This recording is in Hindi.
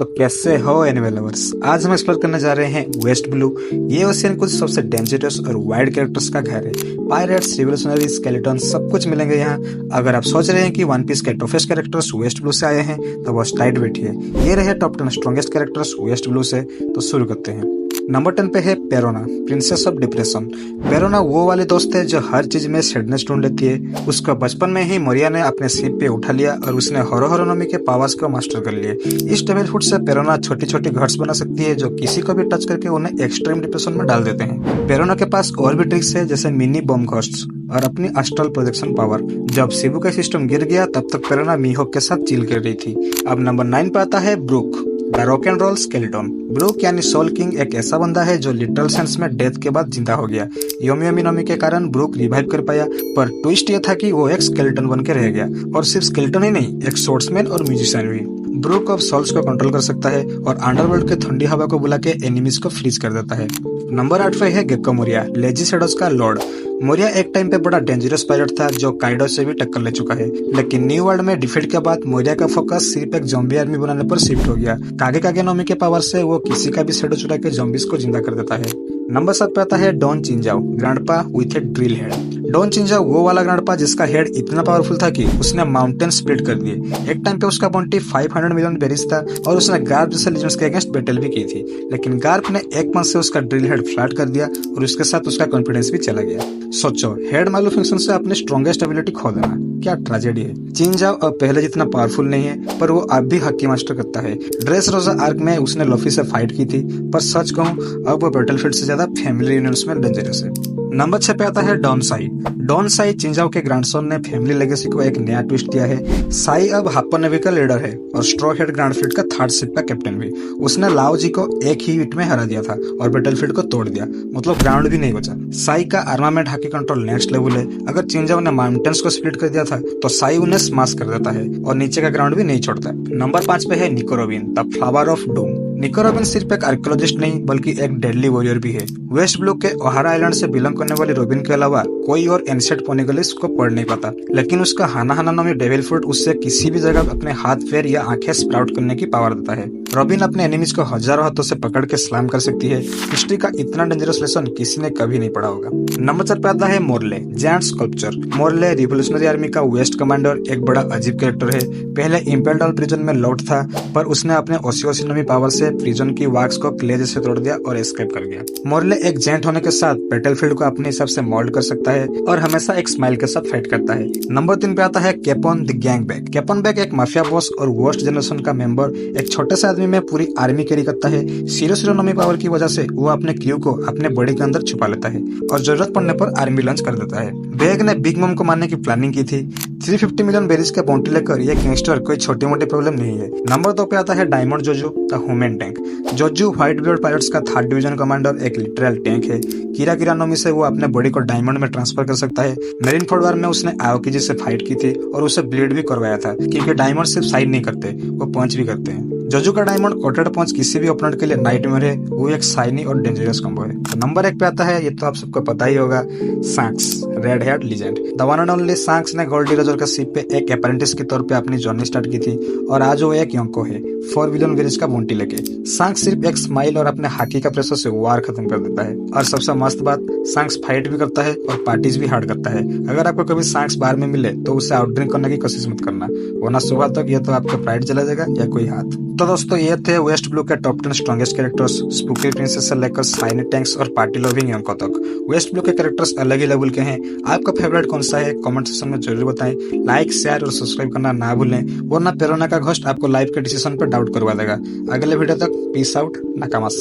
तो कैसे हो एनिमे लवर्स। आज हम एक्सप्लोर करने जा रहे हैं वेस्ट ब्लू। ये ओशियन कुछ सबसे डेंजरस और वाइल्ड कैरेक्टर्स का घर है। पायरेट्स, रिवोल्यूशनरी, स्केलेटन सब कुछ मिलेंगे यहाँ। अगर आप सोच रहे हैं कि वन पीस के टफेस्ट कैरेक्टर्स वेस्ट ब्लू से आए हैं तो बस टाइट बैठिए। ये रहे top 10 strongest characters West Blue से। तो शुरू करते हैं। नंबर 10 पे है Perona, princess of depression. Perona वो वाली दोस्त है जो हर चीज में सैडनेस ढूंढ लेती है। उसको बचपन में ही मोरिया ने अपने सिर पे उठा लिया और उसने होरोहोरोनोमी के पावर्स को मास्टर कर लिए। इस डेविल फूड से पेरोना छोटी छोटी घर्स बना सकती है जो किसी को भी टच करके उन्हें एक्सट्रीम डिप्रेशन में डाल देते हैं। पेरोना के पास और भी ट्रिक्स है जैसे मिनी बॉम्ब घर्स और अपनी एस्ट्रल प्रोजेक्शन पावर। जब शिबू का सिस्टम गिर गया तब तक पेरोना मीहोक के साथ चिल कर रही थी। अब नंबर 9 पे आता है Brook, the rock and roll skeleton. Brook यानी सोल किंग एक ऐसा बंदा है जो लिटरल सेंस में डेथ के बाद जिंदा हो गया। योमी योमी नोमी के कारण ब्रूक रिवाइव कर पाया, पर ट्विस्ट ये था कि वो एक स्केलेटन बन के रह गया। और सिर्फ स्केलेटन ही नहीं, एक स्वॉर्ड्समैन और म्यूजिशियन भी। ब्रूक अब सोल्स को कंट्रोल कर सकता है और अंडरवर्ल्ड के ठंडी हवा को बुला के एनिमीज को फ्रीज कर देता है। नंबर 8 पे है गेक्को मोरिया, लेजी शैडोज का लॉर्ड। मोरिया एक टाइम पे बड़ा डेंजरस पायलट था जो काइडो से भी टक्कर ले चुका है, लेकिन न्यू वर्ल्ड में डिफीट के बाद मोरिया का फोकस सिर्फ एक ज़ॉम्बी आर्मी बनाने पर शिफ्ट हो गया। कागे कागे नोमी के पावर से वो किसी का भी शैडो चुरा के ज़ॉम्बीज को जिंदा कर देता है। नंबर 7 पे आता है Don Chinjao, grandpa with a drill head. Don Chinjao वो वाला ग्रैंडपा जिसका हेड इतना पावरफुल था कि उसने माउंटेन स्प्लिट कर दिए। एक टाइम पे उसका बॉन्टी 500 मिलियन बेरिस था और उसने गार्प जैसे लीजेंड्स के अगेंस्ट बैटल भी की थी, लेकिन गार्प ने एक पंच से उसका ड्रिल हेड फ्लैट कर दिया और उसके साथ उसका कॉन्फिडेंस भी चला गया। सोचो, हेड मालफंक्शन से अपने स्ट्रॉन्गेस्ट एबिलिटी खो देना, क्या ट्रेजेडी है। चिंजाओ अब पहले जितना पावरफुल नहीं है, पर वो अब भी हकी मास्टर करता है। ड्रेस रोजा आर्क में उसने लफी से फाइट की थी, पर सच कहूं अब वो बैटलफील्ड से ज्यादा फैमिली यूनियंस में डेंजरस है। नंबर 6 पे आता है डॉन साई। डॉन साई चिंजाओ के ग्रैंडसन ने फैमिली लेगेसी को एक नया ट्विस्ट दिया है। साई अब हाप्पा नेवी का लीडर है और स्ट्रॉ हेड ग्रैंड फ्लीट का 3rd शिप का कैप्टन भी। उसने लाओ जी को एक ही हिट में हरा दिया था और बैटलफील्ड को तोड़ दिया, मतलब ग्राउंड भी नहीं बचा। साई का armament hockey control next level है। अगर चिंजाओ ने माउंटेन्स को स्प्लिट कर दिया था तो साई उन्हें स्माश कर देता है और नीचे का ग्राउंड भी नहीं छोड़ता। नंबर 5 पे है निको robin, the flower of doom. निको रोबिन सिर्फ एक आर्कियोलॉजिस्ट नहीं बल्कि एक डेडली वॉरियर भी है। वेस्ट ब्लू के ओहारा आइलैंड से बिलोंग करने वाली रोबिन के अलावा कोई और एंसेंट पोनिगलिस को पढ़ नहीं पाता, लेकिन उसका हाना हाना नामी डेविल फ्रूट उससे किसी भी जगह अपने हाथ, पैर या आंखें स्प्राउट करने की पावर देता है। रोबिन अपने एनिमीज को हजारों हाथों से पकड़ के स्लैम कर सकती है। हिस्ट्री का इतना डेंजरस लेसन किसी ने कभी नहीं पढ़ा होगा। नंबर 4 पे आता है Morley, giant sculpture. Morley revolutionary army का वेस्ट कमांडर एक बड़ा अजीब कैरेक्टर है। पहले इम्पेरियल डाल प्रिजन में लॉर्ड था, पर उसने अपने ओसियोसिनोमी पावर से प्रिजन की वॉक्स को क्ले जैसे तोड़ दिया और एस्केप कर गया। मोरले एक जेंट होने के साथ बैटलफील्ड को अपने हिसाब से मोल्ड कर सकता है और हमेशा एक स्माइल के साथ फाइट करता है। नंबर 3 पे आता है कैपोन द गैंगबैग। कैपोन बैग एक माफिया बॉस और वर्स्ट जनरेशन का मेंबर। एक छोटे से आदमी में पूरी आर्मी कैरी करता है। सीरोसिरोनोमी पावर की वजह से वो अपने क्रू को अपने बॉडी के अंदर छुपा लेता है और जरूरत पड़ने पर आर्मी लॉन्च कर देता है। बैग ने बिग मम को मारने की प्लानिंग की थी। 350 मिलियन बेरीज के बाउंटी लेकर ये गैंगस्टर कोई छोटी मोटी प्रॉब्लम नहीं है। नंबर 2 पे आता है डायमंड जोजो, द ह्यूमन टैंक। जोजो व्हाइट बियर्ड पायरेट्स का 3rd डिवीजन कमांडर एक लिटरल टैंक है। कीरा कीरा नोमी से वो अपने बॉडी को डायमंड में ट्रांसफर कर सकता है। मेरिन फोर्ड वार में उसने आओकी से फाइट की थी और उसे ब्लीड भी करवाया था, क्योंकि डायमंड सिर्फ साइड नहीं करते, वो पंच भी करते हैं। जोजो का डायमंड कोटेड पंच किसी भी ओपोनेंट के लिए नाइटमेयर है। वो एक शाइनी और डेंजरस कॉम्बो है। तो नंबर 1 पे आता है, ये तो आप सबको पता ही होगा, Shanks, red hair legend. The one and only Shanks ने गोल्डी रोजर का शिप पे एक अप्रेंटिस के तौर पे अपनी जर्नी स्टार्ट की थी और आज वो एक योंको है 4 बिलियन वेरिज का बॉन्टी लेके। सांक्स सिर्फ एक स्माइल और अपने हाकी का प्रेशर से वार खत्म कर देता है। और सबसे मस्त बात, सांक्स फाइट भी करता है और पार्टीज भी हार्ड करता है। अगर आपको कभी सांक्स बार में मिले तो उसे आउट ड्रिंक करने की कोशिश मत करना, वरना सुबह तक ये तो आपका प्राइड चला जाएगा या कोई हाथ। तो दोस्तों, ये थे वेस्ट ब्लू के top 10 strongest characters, spooky princess से लेकर शाइनी टैंक्स और पार्टी लविंग योंको तक। वेस्ट ब्लू के कैरेक्टर्स अलग ही लेवल के हैं। आपका फेवरेट कौन सा है कमेंट सेक्शन में जरूर बताएं। लाइक, शेयर और सब्सक्राइब करना ना भूलें, वरना पेरोना का घोस्ट आपको लाइफ के डिसीजन पर डाउट करवा देगा। अगले वीडियो तक पीस आउट, नाकामास।